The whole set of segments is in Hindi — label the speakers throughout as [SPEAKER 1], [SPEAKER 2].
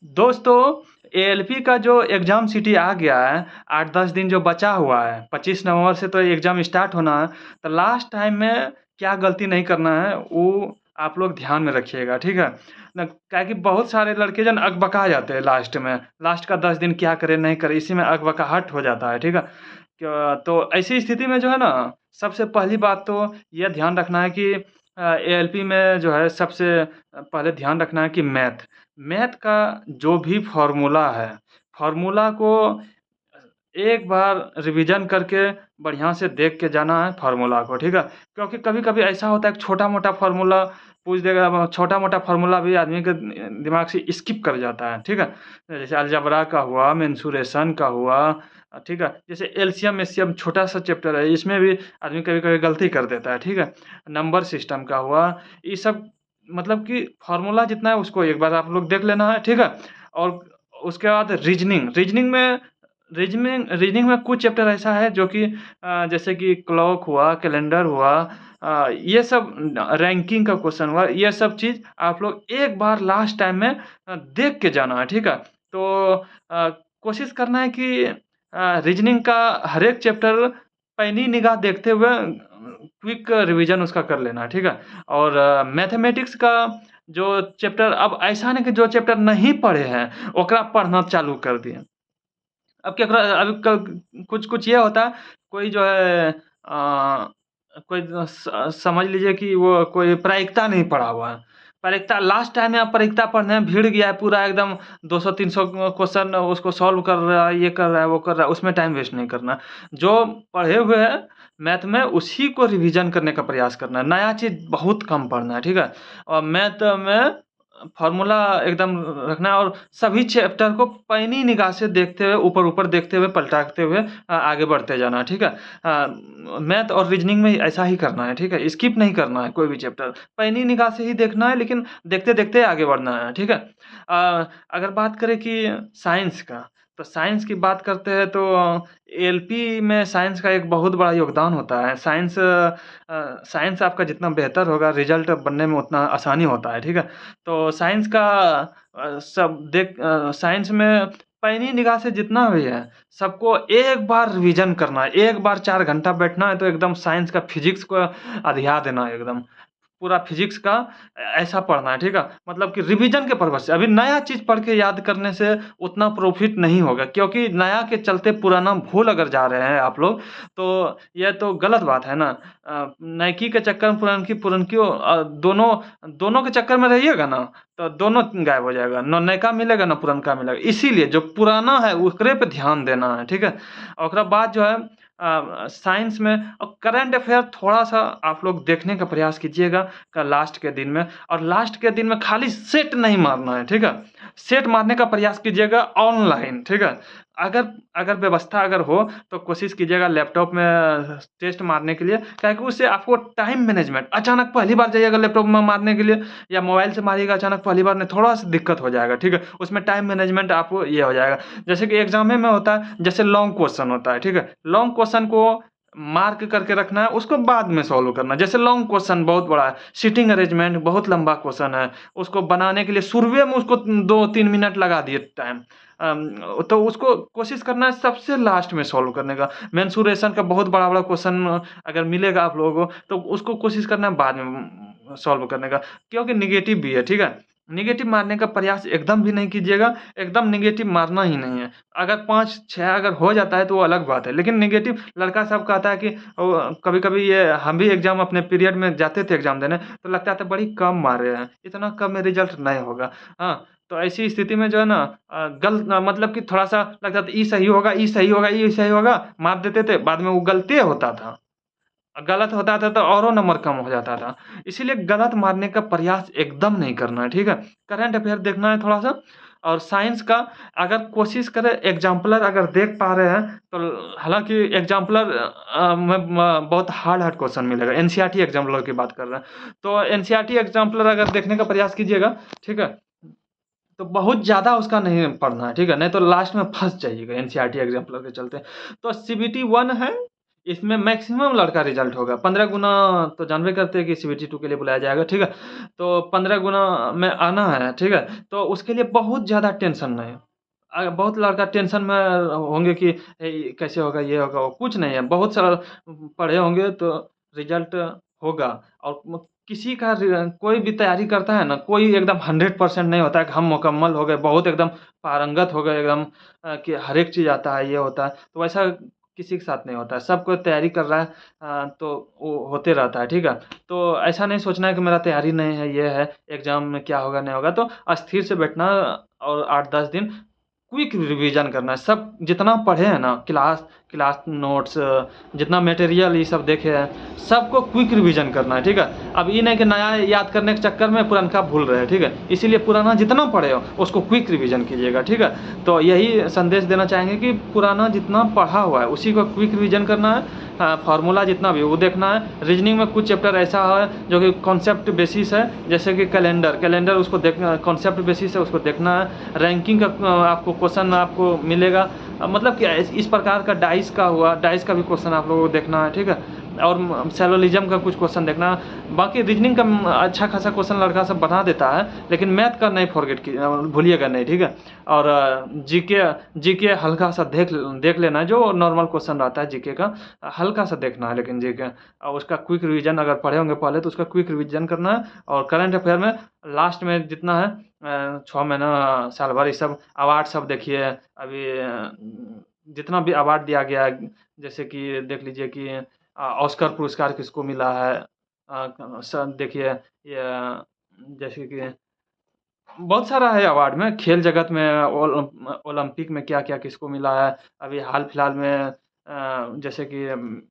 [SPEAKER 1] दोस्तों, एएलपी का जो एग्ज़ाम सिटी आ गया है, 8-10 दिन जो बचा हुआ है, 25 नवंबर से तो एग्ज़ाम स्टार्ट होना है, तो लास्ट टाइम में क्या गलती नहीं करना है, वो आप लोग ध्यान में रखिएगा, ठीक है? ना क्या है कि बहुत सारे लड़के जो है ना अकबका जाते हैं लास्ट में, लास्ट का 10 दिन क्या करें, नहीं करें, इसी में अकबकाहट हो जाता है, ठीक है? तो ऐसी स्थिति में जो है ना, सबसे पहली बात तो ये ध्यान रखना है कि एएलपी में जो है सबसे पहले ध्यान रखना है कि मैथ का जो भी फ़ॉर्मूला है, फ़ॉर्मूला को एक बार रिवीजन करके बढ़िया से देख के जाना है फ़ॉर्मूला को, ठीक है? क्योंकि कभी-कभी ऐसा होता है कि छोटा-मोटा फ़ॉर्मूला पूछ देगा, अब छोटा-मोटा फ़ॉर्मूला भी आदमी के दिमाग से स्किप कर जाता है, ठीक है? जैसे अलजेब्रा का हुआ, मेंसुरेशन का हुआ, ठीक है? जैसे एलसीएम-एचसीएम छोटा-सा चैप्टर है, इसमें भी आदमी कभी-कभी गलती कर देता है, ठीक है? नंबर सिस्टम का हुआ, ये सब मतलब कि फ़ॉर्मूला जितना है उसको एक बार आप लोग देख लेना है, ठीक है? और उसके बाद रीजनिंग में कुछ चैप्टर ऐसा है जो कि जैसे कि क्लॉक हुआ, कैलेंडर हुआ, ये सब रैंकिंग का क्वेश्चन हुआ, ये सब चीज़ आप लोग एक बार लास्ट टाइम में देख के जाना है, ठीक है? तो कोशिश करना है कि रीजनिंग का हर एक चैप्टर पैनी निगाह देखते हुए क्विक रिवीजन उसका कर लेना है, ठीक है? और मैथमेटिक्स का जो चैप्टर अब ऐसा नहीं कि जो चैप्टर नहीं पढ़े हैं, ओकरा पढ़ना चालू कर दिए। अब क्या करा अभी क कुछ-कुछ ये होता है, कोई जो है कोई समझ लीजिए कि वो कोई प्रायिकता नहीं पढ़ा हुआ है। प्रायिकता लास्ट टाइम में आप प्रायिकता पढ़ने में भीड़ गया है पूरा एकदम 200-300 क्वेश्चन उसको सॉल्व कर रहा है, ये कर रहा है, वो कर रहा है, उसमें टाइम वेस्ट नहीं करना। जो पढ़े हुए हैं मैथ में उसी को रिवीजन करने का प्रयास करना है, नया चीज़ बहुत कम पढ़ना है, ठीक है? और मैथ में फ़ॉर्मूला एकदम रखना है और सभी चैप्टर को पैनी निगाह से देखते हुए, ऊपर-ऊपर देखते हुए, पलटाते हुए आगे बढ़ते जाना है, ठीक है? मैथ और रीज़निंग में ऐसा ही करना है, ठीक है? स्किप नहीं करना है कोई भी चैप्टर, पैनी निगाह से ही देखना है लेकिन देखते-देखते आगे बढ़ना है, ठीक है? अगर बात करें कि साइंस का, तो साइंस की बात करते हैं तो एलपी में साइंस का एक बहुत बड़ा योगदान होता है। साइंस आपका जितना बेहतर होगा, रिज़ल्ट बनने में उतना आसानी होता है, ठीक है? तो साइंस का साइंस में पैनी निगाह से जितना भी है, सबको एक बार रिवीजन करना है, एक बार 4 घंटा बैठना है तो एकदम साइंस का फिज़िक्स को अधिया देना है एकदम। पूरा फिज़िक्स का ऐसा पढ़ना है, ठीक है? मतलब कि रिवीजन के पर्पज़ से, अभी नया चीज़ पढ़ के याद करने से उतना प्रॉफ़िट नहीं होगा क्योंकि नया के चलते पुराना भूल अगर जा रहे हैं आप लोग, तो ये तो गलत बात है ना। नैकी के चक्कर में पुरनकी, पुरनकी दोनों दोनों के चक्कर में रहिएगा ना, तो दोनों गायब हो जाएगा, ना नयका मिलेगा, ना पुरनका मिलेगा। इसीलिए जो पुराना है, ओकरे पे ध्यान देना है, ठीक है? और ओकरा बाद जो है साइंस में करंट अफ़ेयर थोड़ा-सा आप लोग देखने का प्रयास कीजिएगा लास्ट के दिन में और लास्ट के दिन में खाली सेट नहीं मारना है, ठीक है? सेट मारने का प्रयास कीजिएगा ऑनलाइन, ठीक है? अगर अगर व्यवस्था अगर हो तो कोशिश कीजिएगा लैपटॉप में टेस्ट मारने के लिए, क्या है कि उससे आपको टाइम मैनेजमेंट अचानक पहली बार जाइएगा लैपटॉप में मारने के लिए या मोबाइल से मारिएगा अचानक पहली बार में थोड़ा-सा दिक्कत हो जाएगा, ठीक है? उसमें टाइम मैनेजमेंट आपको ये हो जाएगा। जैसे कि एग्ज़ाम में होता है, जैसे लॉन्ग क्वेश्चन होता है, ठीक है? लॉन्ग क्वेश्चन को मार्क करके रखना है, उसको बाद में सॉल्व करना है। जैसे लॉन्ग क्वेश्चन बहुत बड़ा है, सीटिंग अरेंजमेंट बहुत लंबा क्वेश्चन है, उसको बनाने के लिए शुरुए में उसको 2-3 मिनट लगा दिए टाइम। तो उसको कोशिश करना है सबसे लास्ट में सॉल्व करने का। मेंसुरेशन का बहुत बड़ा-बड़ा क्वेश्चन अगर मिलेगा आप लोगों को, तो उसको कोशिश करना है बाद में सॉल्व करने का, क्योंकि नेगेटिव भी है, ठीक है? नेगेटिव मारने का प्रयास एकदम भी नहीं कीजिएगा, एकदम नेगेटिव मारना ही नहीं है। अगर 5-6 अगर हो जाता है तो वो अलग बात है, लेकिन नेगेटिव लड़का सब कहता है कि कभी-कभी ये हम भी एग्ज़ाम अपने पीरियड में जाते थे एग्ज़ाम देने, तो लगता था बड़ी कम मारे हैं, इतना कम में रिज़ल्ट नहीं होगा। हाँ, तो ऐसी स्थिति में जो है ना मतलब कि थोड़ा-सा लगता था ये सही होगा, ये सही होगा, ये सही होगा, मार देते थे, बाद में वो गलती होता था। गलत होता था तो औरों नंबर कम हो जाता था। इसीलिए गलत मारने का प्रयास एकदम नहीं करना है, ठीक है? करंट अफ़ेयर देखना है थोड़ा-सा और साइंस का अगर कोशिश करें एग्ज़ाम्पलर अगर देख पा रहे हैं, तो हालाँकि एग्ज़ाम्पलर में बहुत हार्ड क्वेश्चन मिलेगा। एनसीईआरटी एग्ज़ाम्पलर की बात कर रहे हैं। तो एनसीईआरटी एग्ज़ाम्पलर अगर देखने का प्रयास कीजिएगा, ठीक है? तो बहुत ज़्यादा उसका नहीं पढ़ना है, ठीक है? नहीं तो लास्ट में फँस जाइएगा एनसीईआरटी एग्ज़ाम्पलर के चलते। तो सीबीटी 1 है, इसमें मैक्सिमम लड़का रिजल्ट होगा, 15 गुना तो जानबे करते हैं कि सीबीटी 2 के लिए बुलाया जाएगा, ठीक है? तो 15 गुना में आना है, ठीक है? तो उसके लिए बहुत ज़्यादा टेंशन नहीं है। बहुत लड़का टेंशन में होंगे कि कैसे होगा, ये होगा, वो कुछ नहीं है। बहुत सारा पढ़े होंगे तो रिजल्ट होगा और किसी का कोई भी तैयारी करता है ना, कोई एकदम 100% नहीं होता है कि हम मुकम्मल हो गए, बहुत एकदम पारंगत हो गए एकदम कि हर एक चीज़ आता है, ये होता है। तो वैसा किसी के साथ नहीं होता है। सब कोई तैयारी कर रहा है तो वो होते रहता है, ठीक है? तो ऐसा नहीं सोचना है कि मेरा तैयारी नहीं है, ये है, एग्ज़ाम में क्या होगा, नहीं होगा। तो स्थिर से बैठना और 8-10 दिन क्विक रिवीजन करना है। सब जितना पढ़े हैं ना क्लास क्लास नोट्स जितना मटेरियल ये सब देखे हैं, सबको क्विक रिवीजन करना है, ठीक है? अब ये नहीं कि नया याद करने के चक्कर में पुरनका भूल रहे हैं, ठीक है? इसीलिए पुराना जितना पढ़े हो उसको क्विक रिवीजन कीजिएगा, ठीक है? तो यही संदेश देना चाहेंगे कि पुराना जितना पढ़ा हुआ है उसी को क्विक रिवीजन करना है। फार्मूला जितना भी वो देखना है। रीजनिंग में कुछ चैप्टर ऐसा है जो कि कॉन्सेप्ट बेसिस है, जैसे कि कैलेंडर उसको देखना, कॉन्सेप्ट बेसिस है उसको देखना है। रैंकिंग का आपको क्वेश्चन आपको मिलेगा, मतलब कि इस प्रकार का डाइस का हुआ, डाइस का भी क्वेश्चन आप लोगों को देखना है, ठीक है? और सैलोलिज्म का कुछ क्वेश्चन देखना। बाकी रीजनिंग का अच्छा खासा क्वेश्चन लड़का सब बना देता है, लेकिन मैथ का नहीं फॉरगेट भूलिएगा नहीं, ठीक है? और जीके जीके हल्का सा देख लेना है, जो नॉर्मल क्वेश्चन रहता है जीके का हल्का सा देखना है, लेकिन जीके और उसका क्विक रिवीजन अगर पढ़े होंगे पहले तो उसका क्विक रिवीजन करना है। और करंट अफेयर में लास्ट में जितना है 6 महीना साल भर ये सब अवार्ड सब देखिए। अभी जितना भी अवार्ड दिया गया है, जैसे कि देख लीजिए कि ऑस्कर पुरस्कार किसको मिला है, सब देखिए ये जैसे कि बहुत सारा है अवार्ड में, खेल जगत में ओलंपिक में क्या-क्या किसको मिला है। अभी हाल-फिलहाल में जैसे कि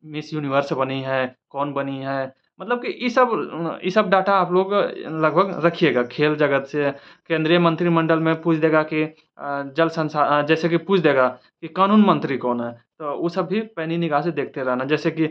[SPEAKER 1] मिस यूनिवर्स बनी है, कौन बनी है, मतलब कि ये सब डाटा आप लोग लगभग रखिएगा। खेल जगत से केंद्रीय मंत्रिमंडल में पूछ देगा कि जैसे कि पूछ देगा कि कानून मंत्री कौन है? तो वो सब भी पैनी निगाह से देखते रहना। जैसे कि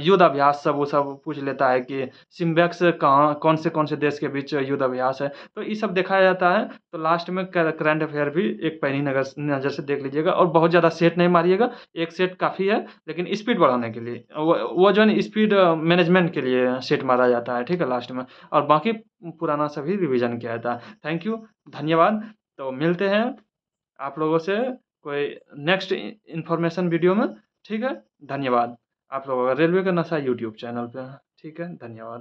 [SPEAKER 1] युद्ध अभ्यास सब वो सब पूछ लेता है कि सिम्बेक्स कहाँ कौन से देश के बीच युद्ध अभ्यास है। तो ये सब देखा जाता है। तो लास्ट में करंट अफेयर भी एक पैनी नज़र से देख लीजिएगा और बहुत ज़्यादा सेट नहीं मारिएगा, एक सेट काफ़ी है, लेकिन स्पीड बढ़ाने के लिए। वो जो है ना स्पीड मैनेजमेंट के लिए सेट मारा जाता है, ठीक है? लास्ट में और बाकी पुराना सभी रिवीजन किया जाता है। थैंक यू, धन्यवाद। तो मिलते हैं आप लोगों से कोई नेक्स्ट इन्फॉर्मेशन वीडियो में, ठीक है? धन्यवाद। आप लोगों का रेलवे का नशा यूट्यूब चैनल पे, ठीक है? धन्यवाद।